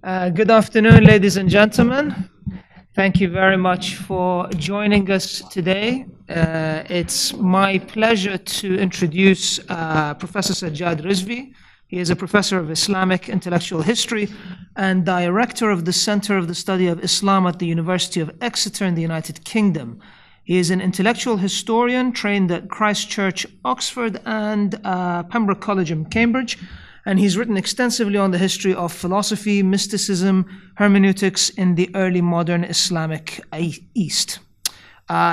Good afternoon, ladies and gentlemen. Thank you very much for joining us today. It's my pleasure to introduce Professor Sajjad Rizvi. He is a professor of Islamic intellectual history and director of the Center of the Study of Islam at the University of Exeter in the United Kingdom. He is an intellectual historian trained at Christ Church, Oxford, and Pembroke College in Cambridge. And he's written extensively on the history of philosophy, mysticism, hermeneutics in the early modern Islamic East.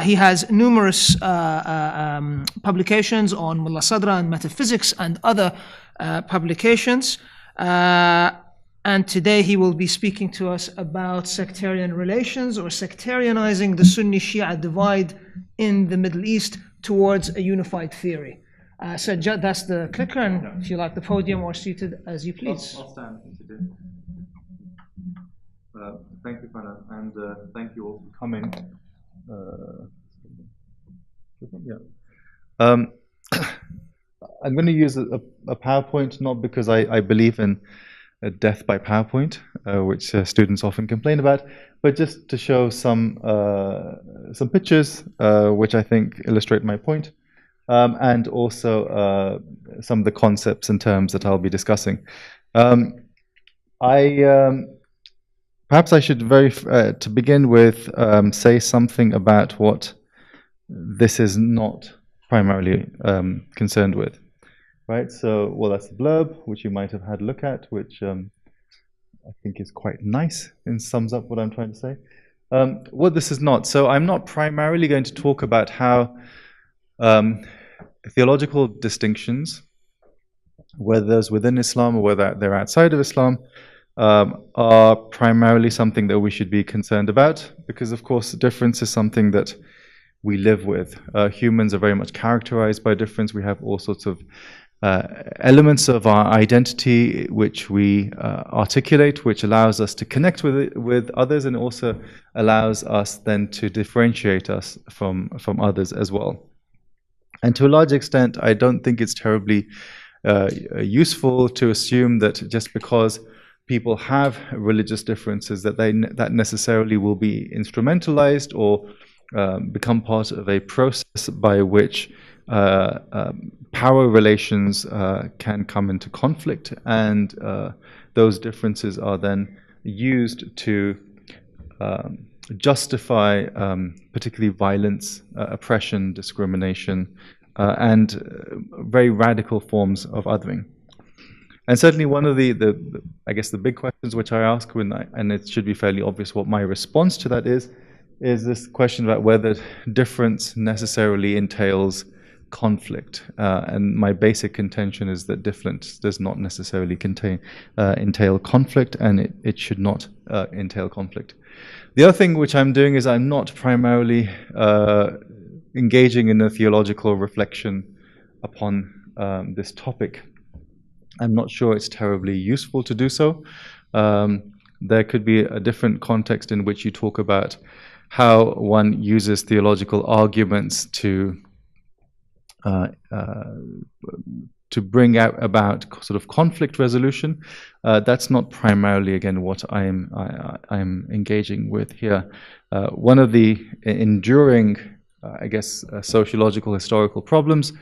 He has numerous publications on Mullah Sadra and metaphysics and other publications. And today he will be speaking to us about sectarian relations or sectarianizing the Sunni-Shia divide in the Middle East towards a unified theory. Sajjad, that's the clicker, and if you like the podium or seated as you please. I'll stand. Thank you, Fana, and thank you all for coming. I'm going to use a PowerPoint, not because I believe in death by PowerPoint, which students often complain about, but just to show some pictures which I think illustrate my point. And also some of the concepts and terms that I'll be discussing. Perhaps I should to begin with say something about what this is not primarily concerned with, right? So, well, that's the blurb, which you might have had a look at, which I think is quite nice and sums up what I'm trying to say. What this is not. So I'm not primarily going to talk about how theological distinctions, whether those within Islam or whether they're outside of Islam, are primarily something that we should be concerned about, because of course difference is something that we live with. Humans are very much characterized by difference. We have all sorts of elements of our identity which we articulate, which allows us to connect with others, and also allows us then to differentiate us from others as well. And to a large extent, I don't think it's terribly useful to assume that just because people have religious differences that that necessarily will be instrumentalized or become part of a process by which power relations can come into conflict, and those differences are then used to justify particularly violence, oppression, discrimination, and very radical forms of othering. And certainly one of I guess the big questions which I ask and it should be fairly obvious what my response to that is this question about whether difference necessarily entails conflict. And my basic contention is that difference does not necessarily entail conflict, and it should not entail conflict. The other thing which I'm doing is I'm not primarily engaging in a theological reflection upon this topic. I'm not sure it's terribly useful to do so. There could be a different context in which you talk about how one uses theological arguments to bring about sort of conflict resolution. That's not primarily, again, what I'm engaging with here. One of the enduring, I guess, sociological historical problems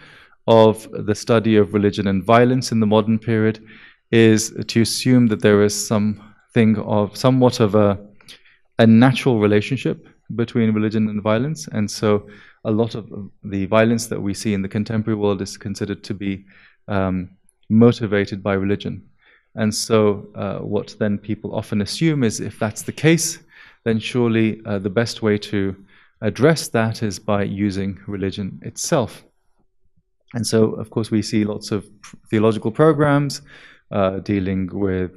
of the study of religion and violence in the modern period is to assume that there is somewhat of a natural relationship between religion and violence, and so a lot of the violence that we see in the contemporary world is considered to be motivated by religion. And so what then people often assume is, if that's the case, then surely the best way to address that is by using religion itself. And so, of course, we see lots of theological programs dealing with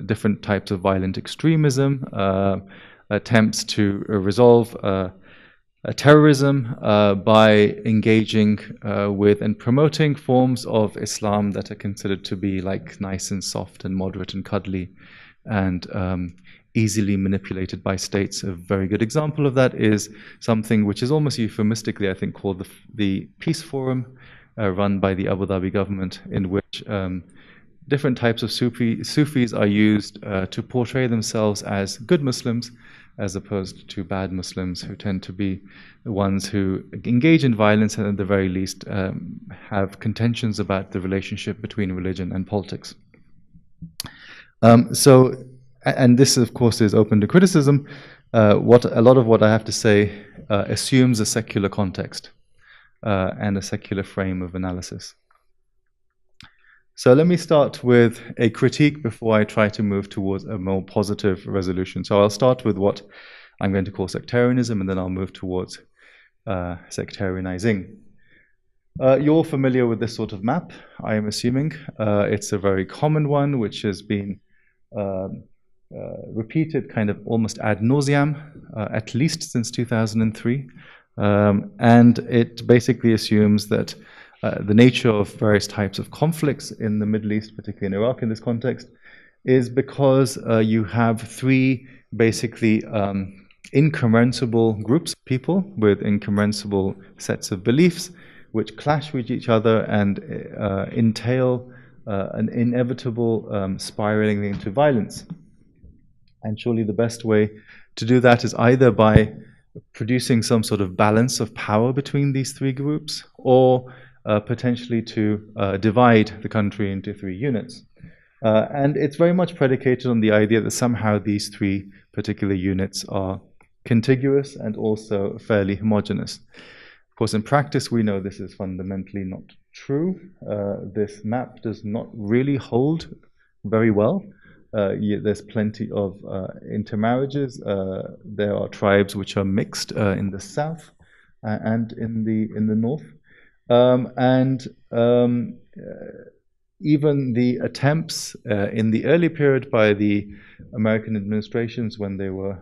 different types of violent extremism, attempts to resolve terrorism by engaging with and promoting forms of Islam that are considered to be like nice and soft and moderate and cuddly and easily manipulated by states. A very good example of that is something which is almost euphemistically, I think, called the Peace Forum, run by the Abu Dhabi government, in which different types of Sufis are used to portray themselves as good Muslims as opposed to bad Muslims, who tend to be the ones who engage in violence and at the very least have contentions about the relationship between religion and politics. And this of course is open to criticism. A lot of what I have to say assumes a secular context and a secular frame of analysis. So let me start with a critique before I try to move towards a more positive resolution. So I'll start with what I'm going to call sectarianism, and then I'll move towards sectarianizing. You're all familiar with this sort of map, I am assuming. It's a very common one, which has been repeated kind of almost ad nauseam, at least since 2003. And it basically assumes that the nature of various types of conflicts in the Middle East, particularly in Iraq in this context, is because you have three basically incommensurable groups of people with incommensurable sets of beliefs which clash with each other and entail an inevitable spiraling into violence. And surely the best way to do that is either by producing some sort of balance of power between these three groups, or potentially to divide the country into three units. And it's very much predicated on the idea that somehow these three particular units are contiguous and also fairly homogeneous. Of course, in practice, we know this is fundamentally not true. This map does not really hold very well. There's plenty of intermarriages. There are tribes which are mixed in the south and in the north. Even the attempts in the early period by the American administrations when they were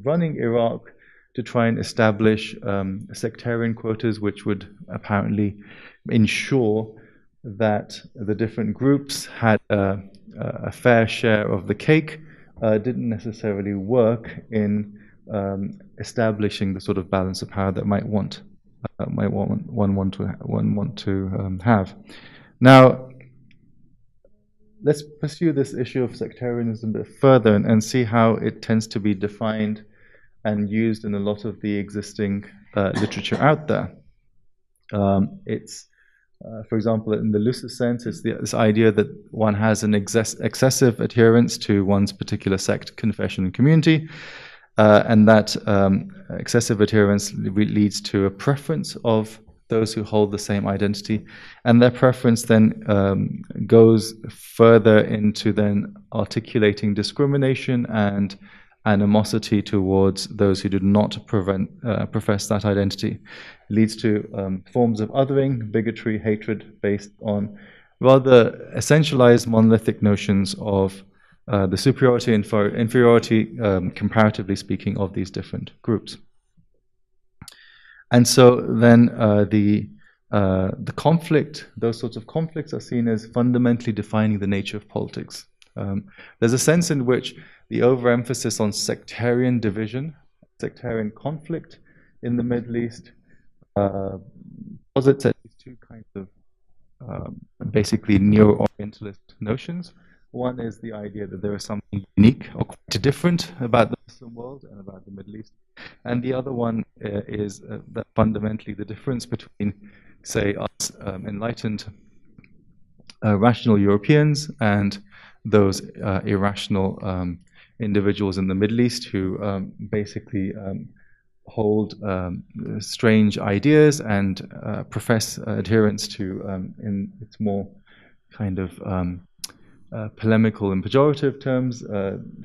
running Iraq to try and establish sectarian quotas which would apparently ensure that the different groups had a fair share of the cake didn't necessarily work in establishing the sort of balance of power that one want to have. Now, let's pursue this issue of sectarianism a bit further and see how it tends to be defined and used in a lot of the existing literature out there. For example, in the looser sense, it's this idea that one has an excessive adherence to one's particular sect, confession, and community, and that excessive adherence leads to a preference of those who hold the same identity, and their preference then goes further into then articulating discrimination and animosity towards those who do not profess that identity. It leads to forms of othering, bigotry, hatred based on rather essentialized monolithic notions of the superiority and inferiority, comparatively speaking, of these different groups. And so then the conflict, those sorts of conflicts are seen as fundamentally defining the nature of politics. There's a sense in which the overemphasis on sectarian division, sectarian conflict in the Middle East posits at least two kinds of basically neo-Orientalist notions. One is the idea that there is something unique or quite different about the Muslim world and about the Middle East. And the other one is that fundamentally the difference between, say, us enlightened rational Europeans and those irrational individuals in the Middle East who basically hold strange ideas and profess adherence to, in its more kind of polemical and pejorative terms,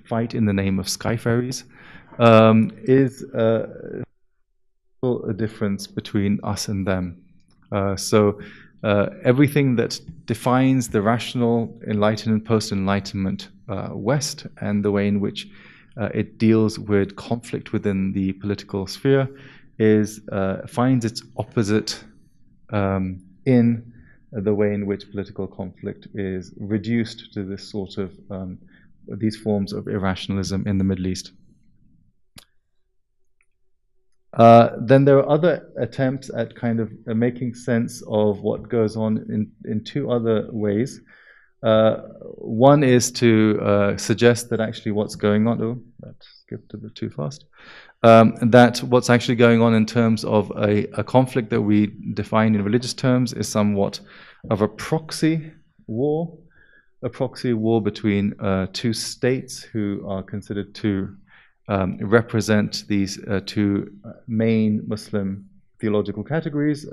fight in the name of sky fairies, is a difference between us and them. So everything that defines the rational, enlightened, and post-enlightenment West and the way in which it deals with conflict within the political sphere finds its opposite in the way in which political conflict is reduced to this sort of these forms of irrationalism in the Middle East. Then there are other attempts at kind of making sense of what goes on in two other ways. One is to suggest that actually what's going on, oh, that skipped a bit too fast, that what's actually going on in terms of a conflict that we define in religious terms is somewhat of a proxy war between two states who are considered to represent these two main Muslim theological categories,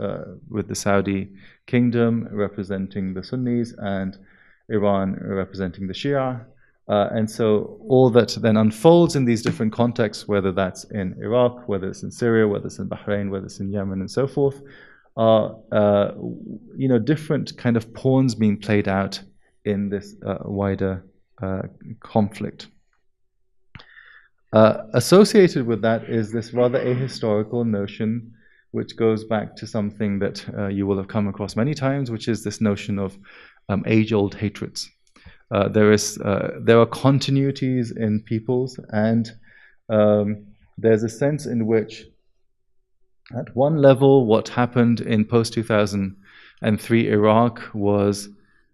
with the Saudi kingdom representing the Sunnis and Iran representing the Shia. And so all that then unfolds in these different contexts, whether that's in Iraq, whether it's in Syria, whether it's in Bahrain, whether it's in Yemen, and so forth, are different kind of pawns being played out in this wider conflict. Associated with that is this rather ahistorical notion, which goes back to something that you will have come across many times, which is this notion of age-old hatreds. There are continuities in peoples, and there's a sense in which, at one level, what happened in post-2003 Iraq was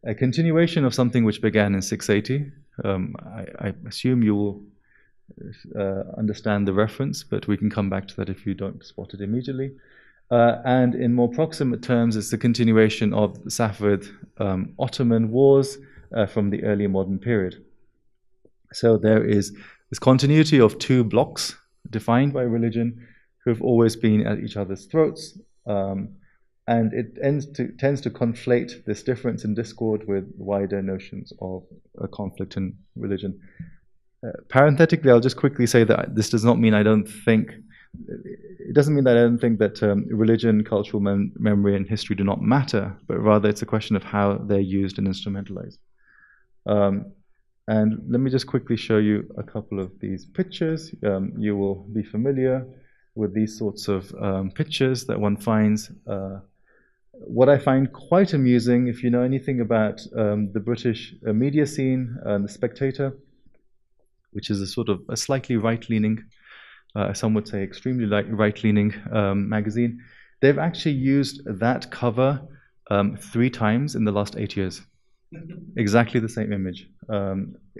a continuation of something which began in 680. I assume you will understand the reference, but we can come back to that if you don't spot it immediately. And in more proximate terms, it's the continuation of the Safavid Ottoman wars from the early modern period. So there is this continuity of two blocks defined by religion who have always been at each other's throats, and it tends to conflate this difference in discord with wider notions of a conflict in religion. Parenthetically, I'll just quickly say that this does not mean it doesn't mean that I don't think that religion, cultural memory, and history do not matter, but rather it's a question of how they're used and instrumentalized. And let me just quickly show you a couple of these pictures. You will be familiar with these sorts of pictures that one finds. What I find quite amusing, if you know anything about the British media scene, the Spectator, which is a sort of a slightly right-leaning, some would say extremely right-leaning magazine, they've actually used that cover 3 times in the last 8 years. Exactly the same image,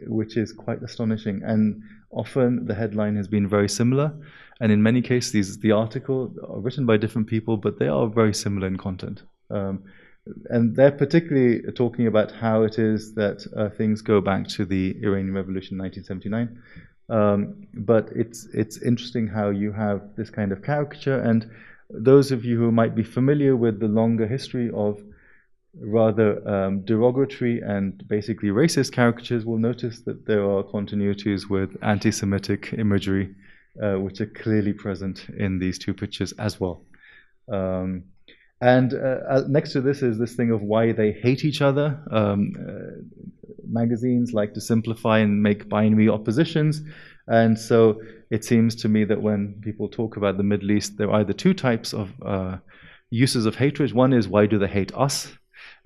which is quite astonishing. And often the headline has been very similar, and in many cases the article are written by different people, but they are very similar in content. And they're particularly talking about how it is that things go back to the Iranian Revolution in 1979. But it's interesting how you have this kind of caricature, and those of you who might be familiar with the longer history of rather derogatory and basically racist caricatures will notice that there are continuities with anti-Semitic imagery, which are clearly present in these two pictures as well. And next to this is this thing of why they hate each other. Magazines like to simplify and make binary oppositions. And so it seems to me that when people talk about the Middle East, there are either two types of uses of hatred. One is, why do they hate us?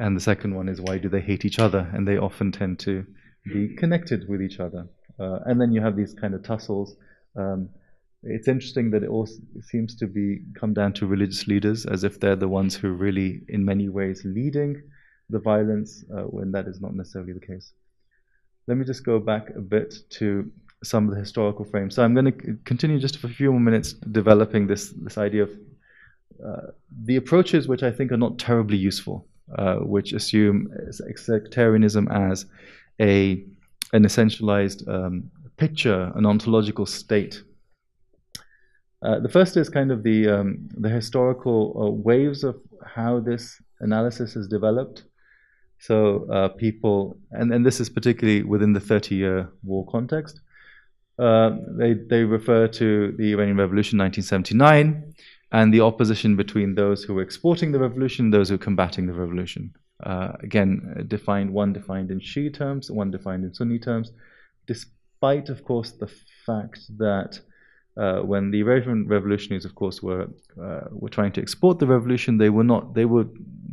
And the second one is, why do they hate each other? And they often tend to be connected with each other. And then you have these kind of tussles. It's interesting that it also seems to come down to religious leaders, as if they're the ones who are really, in many ways, leading the violence, when that is not necessarily the case. Let me just go back a bit to some of the historical frames. So I'm going to continue just for a few more minutes developing this idea of the approaches which I think are not terribly useful, which assume sectarianism as an essentialized picture, an ontological state. The first is kind of the historical waves of how this analysis has developed. So people, and this is particularly within the 30-year war context, they refer to the Iranian Revolution 1979 and the opposition between those who were exporting the revolution, those who were combating the revolution. Again, one defined in Shii terms, one defined in Sunni terms, despite, of course, the fact that when the Iranian revolutionaries, of course, were trying to export the revolution, they were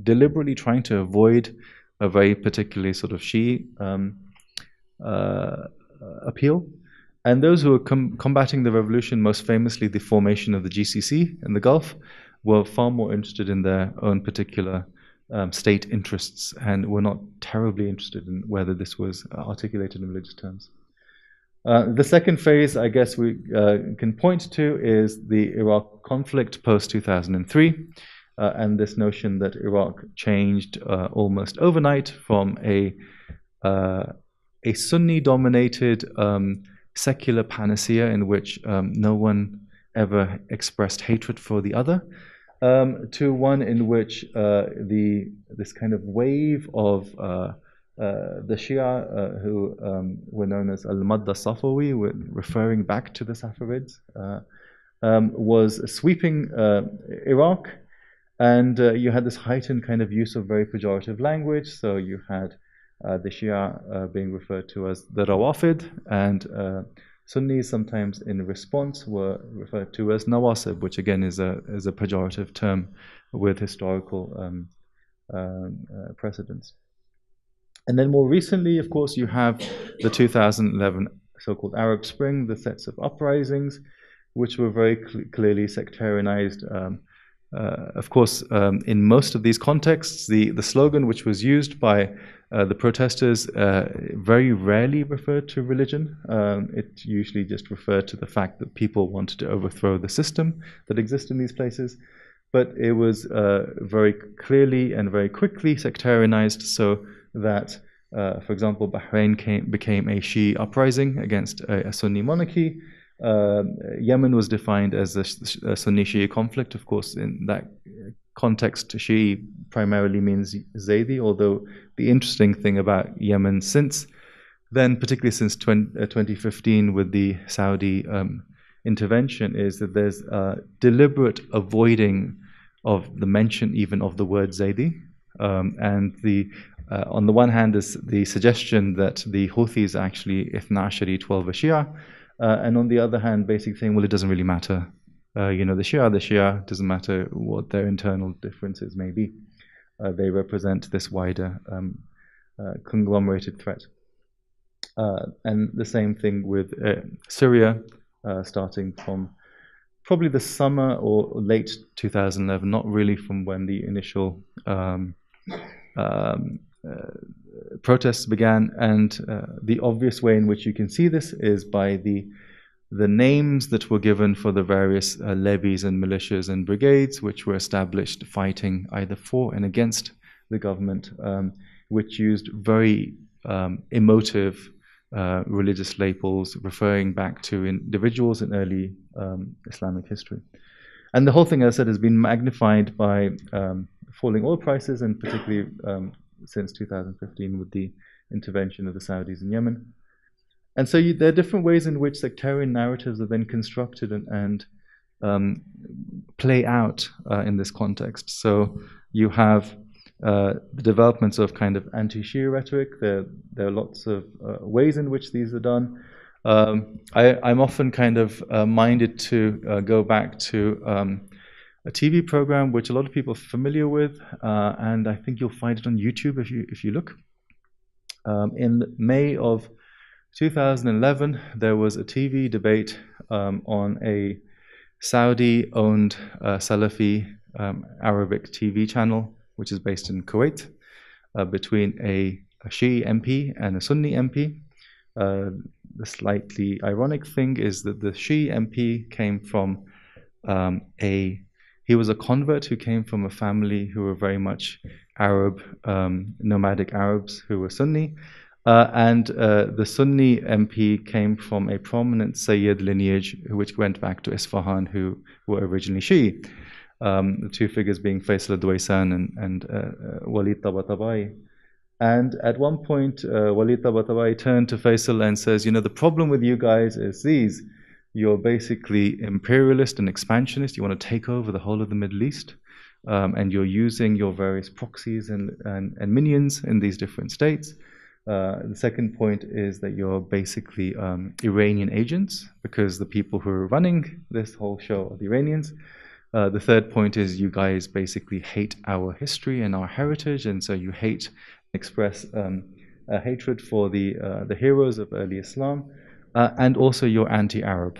deliberately trying to avoid a very particularly sort of Shii appeal. And those who were combating the revolution, most famously the formation of the GCC in the Gulf, were far more interested in their own particular state interests and were not terribly interested in whether this was articulated in religious terms. The second phase, I guess we can point to, is the Iraq conflict post-2003, and this notion that Iraq changed almost overnight from a Sunni-dominated secular panacea in which no one ever expressed hatred for the other, to one in which this kind of wave of the Shia, who were known as Al-Madda Safawi, referring back to the Safavids, was sweeping Iraq, and you had this heightened kind of use of very pejorative language. So you had the Shia being referred to as the Rawafid, and Sunnis sometimes in response were referred to as Nawasib, which again is a pejorative term with historical precedents. And then more recently, of course, you have the 2011 so-called Arab Spring, the sets of uprisings, which were very clearly sectarianized. Of course, in most of these contexts, the slogan which was used by the protesters very rarely referred to religion. It usually just referred to the fact that people wanted to overthrow the system that exists in these places. But it was very clearly and very quickly sectarianized, so that, for example, Bahrain became a Shii uprising against a Sunni monarchy. Yemen was defined as a Sunni-Shii conflict. Of course, in that context, Shii primarily means Zaydi, although the interesting thing about Yemen since then, particularly since 2015 with the Saudi intervention, is that there's deliberate avoiding of the mention even of the word Zaydi. And on the one hand is the suggestion that the Houthis are actually Ithna Ashari 12 Shia, and on the other hand, basically saying, well, it doesn't really matter. The Shia, doesn't matter what their internal differences may be. They represent this wider conglomerated threat. And the same thing with Syria, starting from probably the summer or late 2011, not really from when the initial protests began. And the obvious way in which you can see this is by the names that were given for the various levies and militias and brigades which were established fighting either for and against the government, which used very emotive religious labels referring back to individuals in early Islamic history. And the whole thing, as I said, has been magnified by falling oil prices, and particularly since 2015 with the intervention of the Saudis in Yemen. And so there are different ways in which sectarian narratives are then constructed and play out in this context. So you have the developments of kind of anti-Shia rhetoric. There are lots of ways in which these are done. I'm often kind of minded to go back to a TV program which a lot of people are familiar with, and I think you'll find it on YouTube if you look. In May of 2011, there was a TV debate on a Saudi-owned Salafi Arabic TV channel, which is based in Kuwait, between a Shii MP and a Sunni MP. The slightly ironic thing is that the Shii MP came from he was a convert who came from a family who were very much Arab, nomadic Arabs who were Sunni. And the Sunni MP came from a prominent Sayyid lineage which went back to Isfahan, who were originally Shii. The two figures being Faisal ad-Duwaysan and Walid Tabatabai. And at one point, Walid Tabatabai turned to Faisal and says, the problem with you guys is these. You're basically imperialist and expansionist. You want to take over the whole of the Middle East. And you're using your various proxies and minions in these different states. The second point is that you're basically Iranian agents, because the people who are running this whole show are the Iranians. The third point is you guys basically hate our history and our heritage, and so you hate, express a hatred for the heroes of early Islam, and also you're anti-Arab.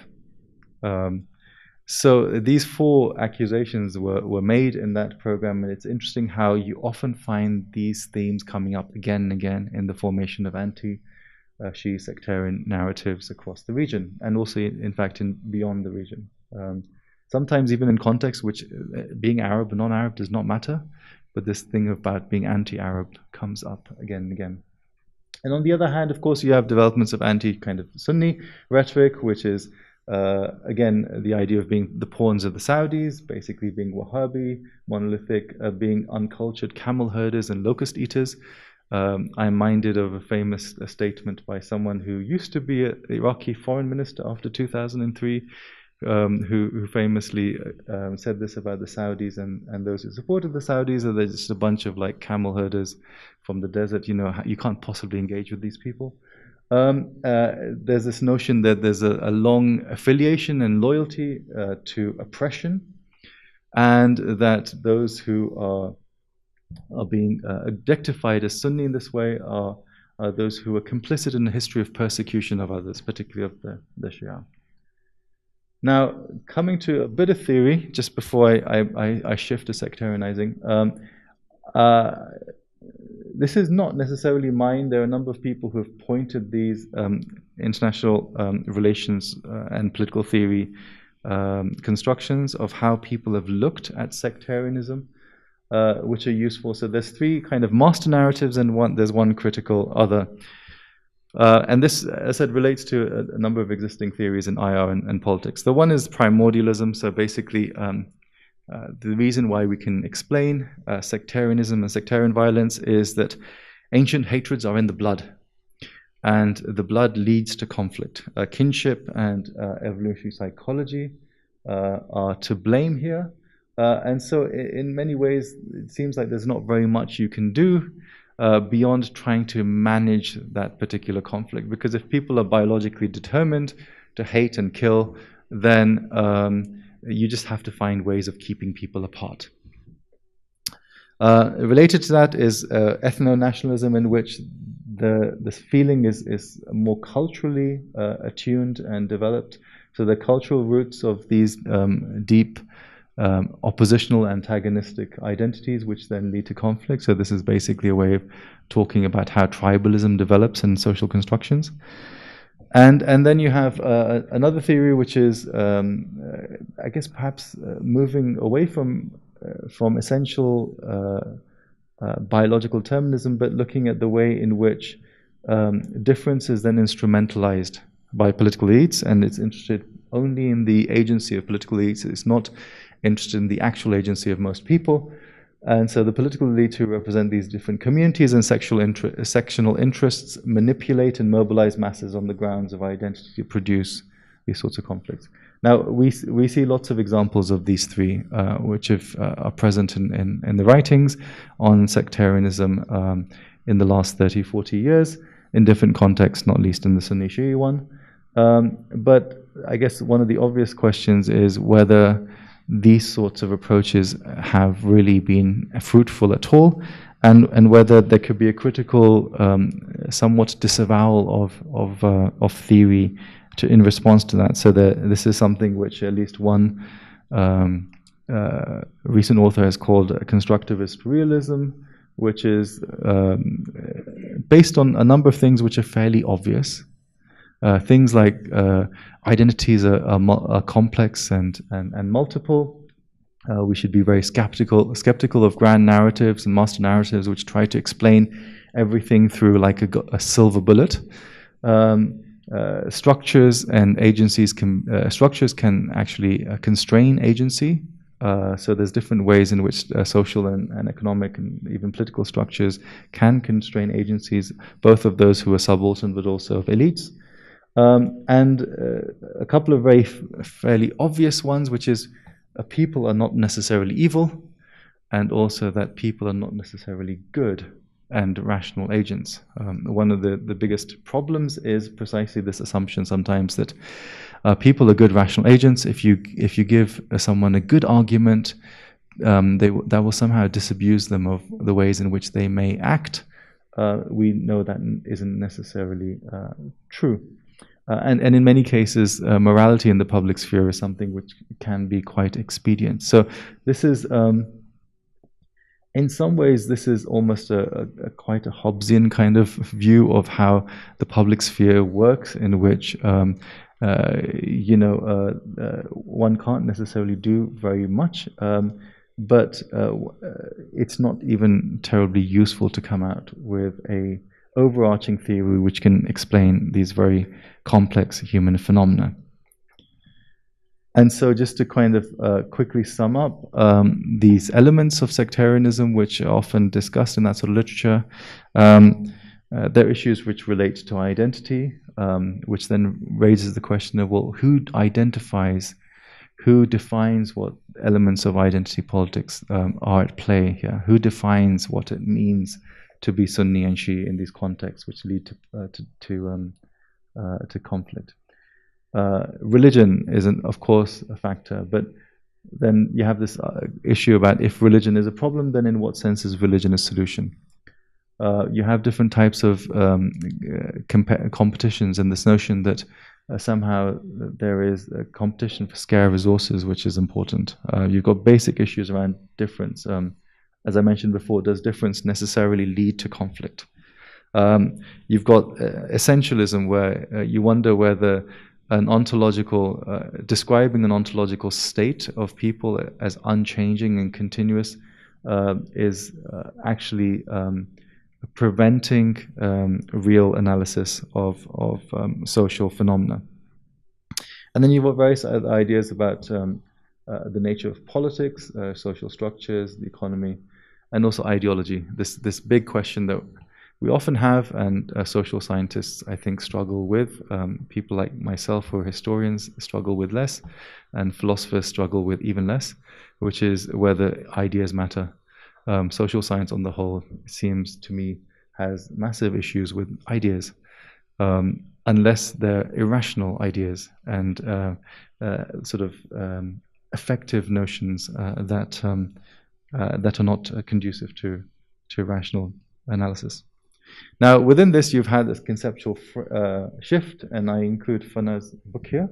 So these 4 accusations were made in that program, and it's interesting how you often find these themes coming up again and again in the formation of anti-Shii sectarian narratives across the region, and also, in fact, beyond the region. Sometimes even in context which being Arab or non-Arab does not matter, but this thing about being anti-Arab comes up again and again. And on the other hand, of course, you have developments of anti-kind of Sunni rhetoric, which is again, the idea of being the pawns of the Saudis, basically being Wahhabi, monolithic, being uncultured camel herders and locust eaters. I'm minded of a famous statement by someone who used to be an Iraqi foreign minister after 2003, who famously said this about the Saudis and those who supported the Saudis, are they're just a bunch of like camel herders from the desert. You know, you can't possibly engage with these people. There's this notion that there's a long affiliation and loyalty to oppression, and that those who are being objectified as Sunni in this way are those who are complicit in the history of persecution of others, particularly of the Shia. Now, coming to a bit of theory, just before I shift to sectarianizing, this is not necessarily mine. There are a number of people who have pointed these international relations and political theory constructions of how people have looked at sectarianism, which are useful. So there's 3 kind of master narratives, and there's one critical other. And this, as I said, relates to a number of existing theories in IR and politics. The one is primordialism. So basically, the reason why we can explain sectarianism and sectarian violence is that ancient hatreds are in the blood, and the blood leads to conflict. Kinship and evolutionary psychology are to blame here. And so in many ways, it seems like there's not very much you can do beyond trying to manage that particular conflict. Because if people are biologically determined to hate and kill, then you just have to find ways of keeping people apart. Related to that is ethno-nationalism, in which this feeling is more culturally attuned and developed. So the cultural roots of these deep oppositional, antagonistic identities, which then lead to conflict. So this is basically a way of talking about how tribalism develops in social constructions. And then you have another theory, which is, I guess, perhaps moving away from essential biological determinism, but looking at the way in which difference is then instrumentalized by political elites, and it's interested only in the agency of political elites. It's not interested in the actual agency of most people. And so the political elites who represent these different communities and sectional interests manipulate and mobilize masses on the grounds of identity to produce these sorts of conflicts. Now, we see lots of examples of these 3, which are present in the writings on sectarianism in the last 30, 40 years, in different contexts, not least in the Sunni-Shii one. But I guess one of the obvious questions is whether these sorts of approaches have really been fruitful at all, and whether there could be a critical, somewhat disavowal of theory in response to that. So this is something which at least one recent author has called constructivist realism, which is based on a number of things which are fairly obvious. Things like identities are complex and multiple. We should be very skeptical of grand narratives and master narratives which try to explain everything through like a silver bullet. Structures and agencies structures can actually constrain agency. So there's different ways in which social and economic and even political structures can constrain agencies, both of those who are subaltern but also of elites. And a couple of fairly obvious ones, which is people are not necessarily evil, and also that people are not necessarily good and rational agents. One of the biggest problems is precisely this assumption sometimes that people are good rational agents. If you give someone a good argument, that will somehow disabuse them of the ways in which they may act. We know that isn't necessarily true. And in many cases, morality in the public sphere is something which can be quite expedient. So this is, in some ways, this is almost a quite a Hobbesian kind of view of how the public sphere works, in which one can't necessarily do very much, but it's not even terribly useful to come out with a overarching theory which can explain these very complex human phenomena. And so just to kind of quickly sum up these elements of sectarianism, which are often discussed in that sort of literature, they're issues which relate to identity, which then raises the question of, well, who defines what elements of identity politics are at play here? Who defines what it means to be Sunni and Shii in these contexts which lead to conflict? Religion isn't, of course, a factor, but then you have this issue about if religion is a problem, then in what sense is religion a solution? You have different types of competitions, and this notion that somehow there is a competition for scarce resources, which is important. You've got basic issues around difference. As I mentioned before, does difference necessarily lead to conflict? You've got essentialism, where you wonder whether describing an ontological state of people as unchanging and continuous is actually preventing real analysis of social phenomena. And then you've got various other ideas about the nature of politics, social structures, the economy, and also ideology. This big question that we often have, and social scientists, I think, struggle with. People like myself, who are historians, struggle with less, and philosophers struggle with even less, which is whether ideas matter. Social science on the whole, seems to me, has massive issues with ideas, unless they're irrational ideas and effective notions that are not conducive to rational analysis. Now, within this, you've had this conceptual shift, and I include Fana's book here.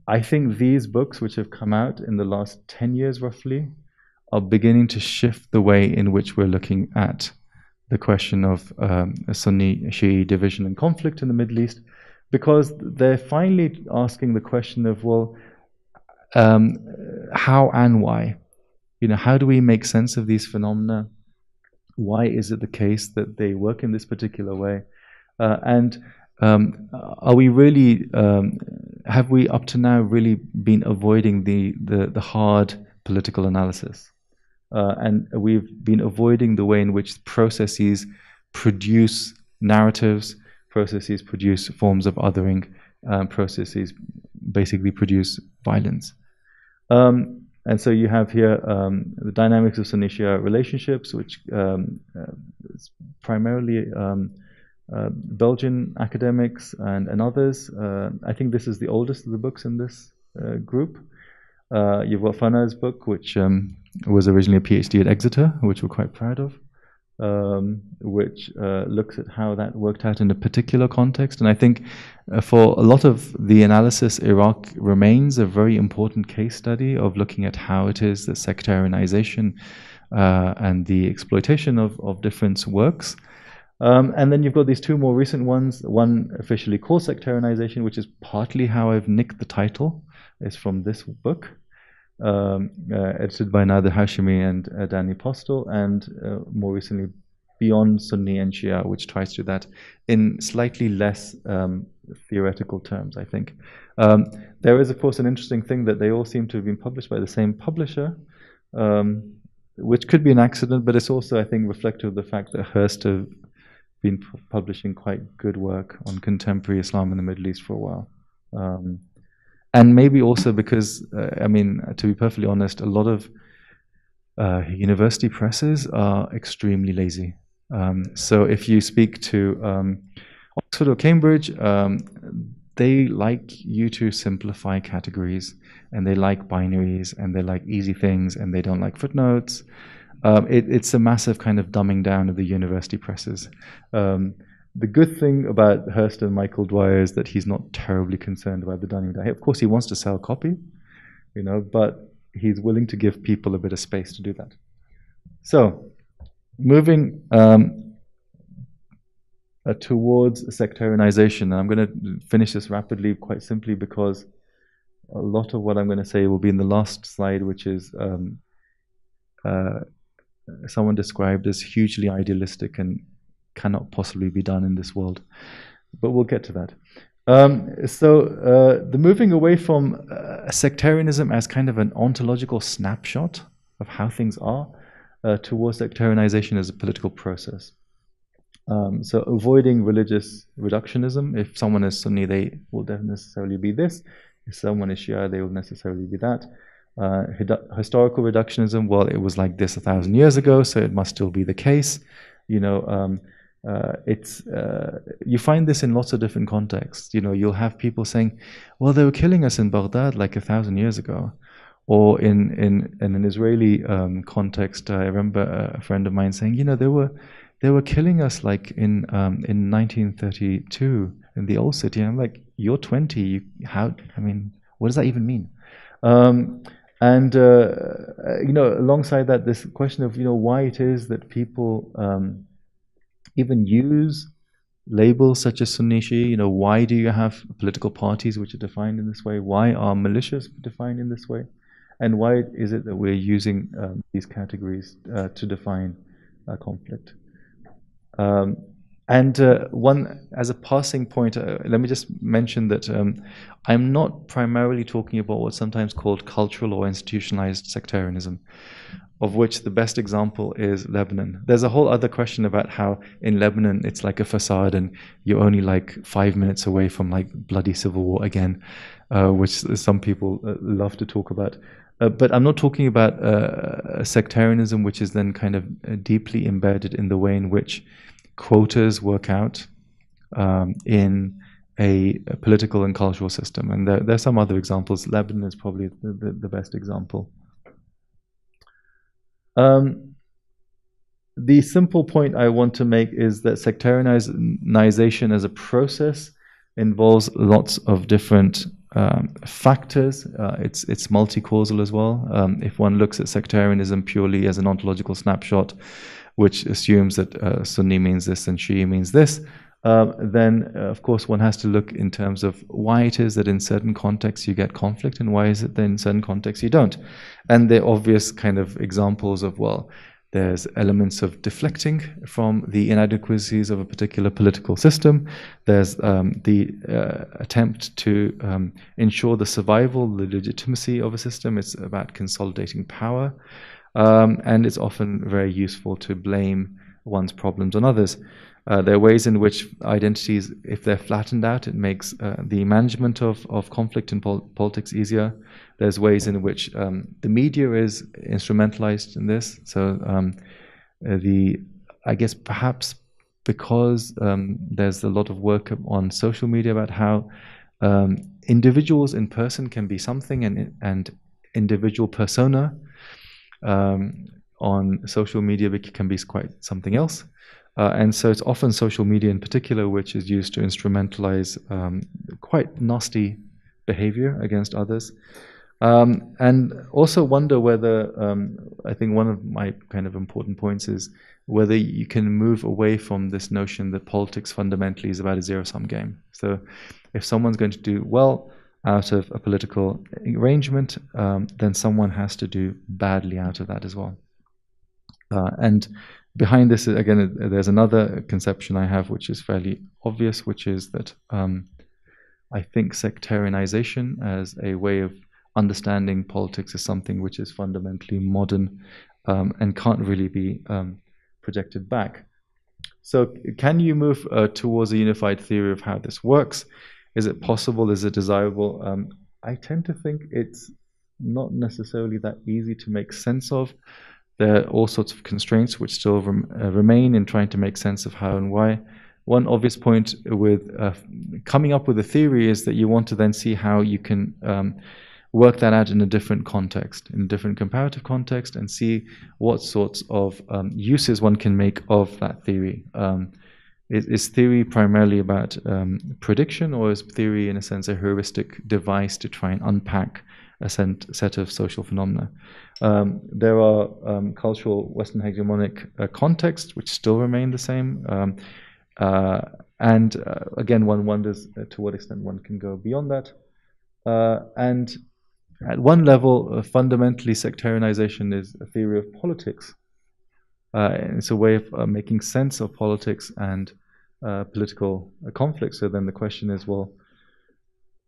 I think these books, which have come out in the last 10 years roughly, are beginning to shift the way in which we're looking at the question of Sunni-Shii division and conflict in the Middle East, because they're finally asking the question of, well, how and why? How do we make sense of these phenomena? Why is it the case that they work in this particular way? And are we really, have we up to now really been avoiding the hard political analysis? And we've been avoiding the way in which processes produce narratives, processes produce forms of othering, processes basically produce violence. And so you have here the dynamics of Sunni-Shia relationships, which is primarily Belgian academics and others. I think this is the oldest of the books in this group. You've got Fana's book, which was originally a PhD at Exeter, which we're quite proud of, which looks at how that worked out in a particular context. And I think for a lot of the analysis, Iraq remains a very important case study of looking at how it is that sectarianization and the exploitation of difference works. And then you've got these two more recent ones, one officially called Sectarianization, which is partly how I've nicked the title. It's from this book, edited by Nader Hashemi and Danny Postel, and more recently Beyond Sunni and Shia, which tries to do that in slightly less theoretical terms, I think. There is, of course, an interesting thing that they all seem to have been published by the same publisher, which could be an accident, but it's also, I think, reflective of the fact that Hearst have been publishing quite good work on contemporary Islam in the Middle East for a while. And maybe also because, I mean, to be perfectly honest, a lot of university presses are extremely lazy. So if you speak to Oxford or Cambridge, they like you to simplify categories, and they like binaries, and they like easy things, and they don't like footnotes. It's a massive kind of dumbing down of the university presses. the good thing about Hurst and Michael Dwyer is that he's not terribly concerned about the Dunning die. Of course, he wants to sell copy, but he's willing to give people a bit of space to do that. So, moving towards sectarianization, and I'm going to finish this rapidly, quite simply, because a lot of what I'm going to say will be in the last slide, which is someone described as hugely idealistic and cannot possibly be done in this world. But we'll get to that. The moving away from sectarianism as kind of an ontological snapshot of how things are towards sectarianization as a political process. So avoiding religious reductionism. If someone is Sunni, they will necessarily be this. If someone is Shia, they will necessarily be that. Historical reductionism, well, it was like this 1,000 years ago, so it must still be the case. You find this in lots of different contexts. You'll have people saying, well, they were killing us in Baghdad like 1,000 years ago. Or in an Israeli context, I remember a friend of mine saying, they were killing us like in 1932 in the old city. And I'm like, you're 20. What does that even mean? Alongside that, this question of why it is that people even use labels such as Sunni-Shii. Why do you have political parties which are defined in this way? Why are militias defined in this way? And why is it that we're using these categories to define conflict? One, as a passing point, let me just mention that I'm not primarily talking about what's sometimes called cultural or institutionalized sectarianism, of which the best example is Lebanon. There's a whole other question about how in Lebanon it's like a facade and you're only like 5 minutes away from like bloody civil war again, which some people love to talk about. But I'm not talking about sectarianism, which is then kind of deeply embedded in the way in which quotas work out in a political and cultural system. And there are some other examples. Lebanon is probably the best example. The simple point I want to make is that sectarianization as a process involves lots of different factors. It's multi-causal as well. If one looks at sectarianism purely as an ontological snapshot, which assumes that Sunni means this and Shia means this, then of course one has to look in terms of why it is that in certain contexts you get conflict and why is it that in certain contexts you don't. And the obvious kind of examples of, well, there's elements of deflecting from the inadequacies of a particular political system. There's the attempt to ensure the survival, the legitimacy of a system. It's about consolidating power. And it's often very useful to blame one's problems on others. There are ways in which identities, if they're flattened out, it makes the management of conflict in politics easier. There's ways in which the media is instrumentalized in this. So I guess perhaps because there's a lot of work on social media about how individuals in person can be something and individual persona on social media can be quite something else. And so it's often social media in particular which is used to instrumentalize quite nasty behavior against others. And also wonder whether, I think one of my kind of important points is whether you can move away from this notion that politics fundamentally is about a zero-sum game. So if someone's going to do well out of a political arrangement, then someone has to do badly out of that as well. And behind this, again, there's another conception I have which is fairly obvious, which is that I think sectarianization as a way of understanding politics is something which is fundamentally modern and can't really be projected back. So can you move towards a unified theory of how this works? Is it possible? Is it desirable? I tend to think it's not necessarily that easy to make sense of. There are all sorts of constraints which still remain in trying to make sense of how and why. One obvious point with coming up with a theory is that you want to then see how you can work that out in a different context, in a different comparative context, and see what sorts of uses one can make of that theory. Is theory primarily about prediction, or is theory, in a sense, a heuristic device to try and unpack a set of social phenomena? There are cultural Western hegemonic contexts which still remain the same. And again, one wonders to what extent one can go beyond that. And at one level, fundamentally, sectarianization is a theory of politics. It's a way of making sense of politics and political conflict. So then the question is, well,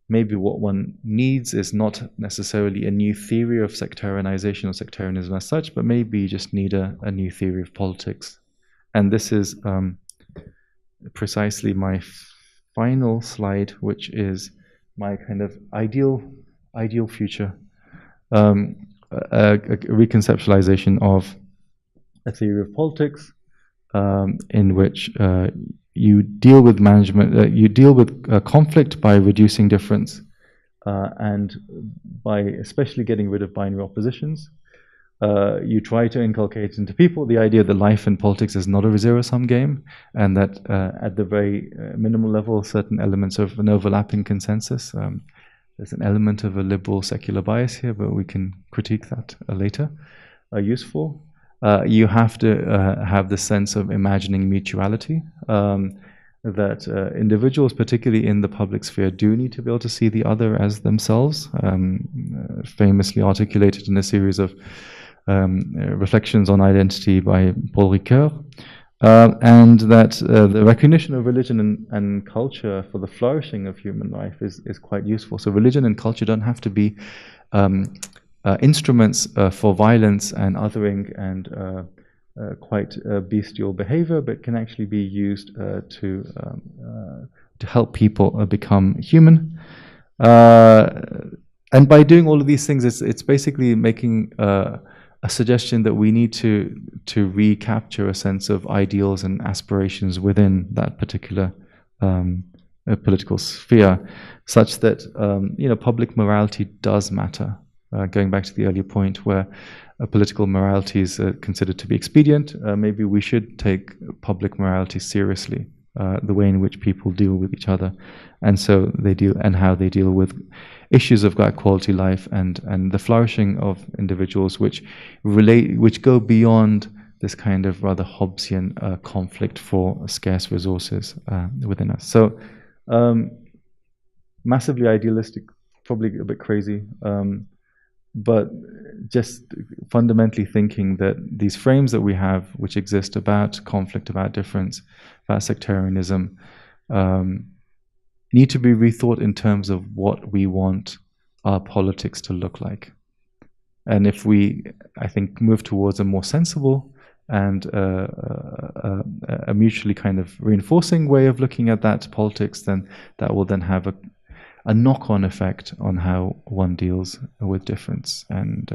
maybe what one needs is not necessarily a new theory of sectarianization or sectarianism as such, but maybe you just need a new theory of politics. And this is precisely my final slide, which is my kind of ideal future, a reconceptualization of a theory of politics in which you deal with management, you deal with conflict by reducing difference and by especially getting rid of binary oppositions. You try to inculcate into people the idea that life in politics is not a zero-sum game, and that at the very minimal level, certain elements of an overlapping consensus. There's an element of a liberal secular bias here, but we can critique that later. Useful. You have to have the sense of imagining mutuality, that individuals, particularly in the public sphere, do need to be able to see the other as themselves, famously articulated in a series of reflections on identity by Paul Ricoeur, and that the recognition of religion and culture for the flourishing of human life is quite useful. So religion and culture don't have to be instruments for violence and othering and quite bestial behavior, but can actually be used to help people become human. And by doing all of these things, it's basically making a suggestion that we need to recapture a sense of ideals and aspirations within that particular political sphere, such that public morality does matter. Going back to the earlier point where political morality is considered to be expedient, maybe we should take public morality seriously, the way in which people deal with each other, and so they deal, and how they deal with issues of quality life and the flourishing of individuals, which go beyond this kind of rather Hobbesian conflict for scarce resources within us. So massively idealistic, probably a bit crazy, but just fundamentally thinking that these frames that we have, which exist about conflict, about difference, about sectarianism, need to be rethought in terms of what we want our politics to look like. And if we, I think, move towards a more sensible and a mutually kind of reinforcing way of looking at that politics, then that will then have a knock-on effect on how one deals with difference. And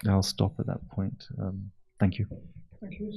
I'll stop at that point. Thank you. Thank you.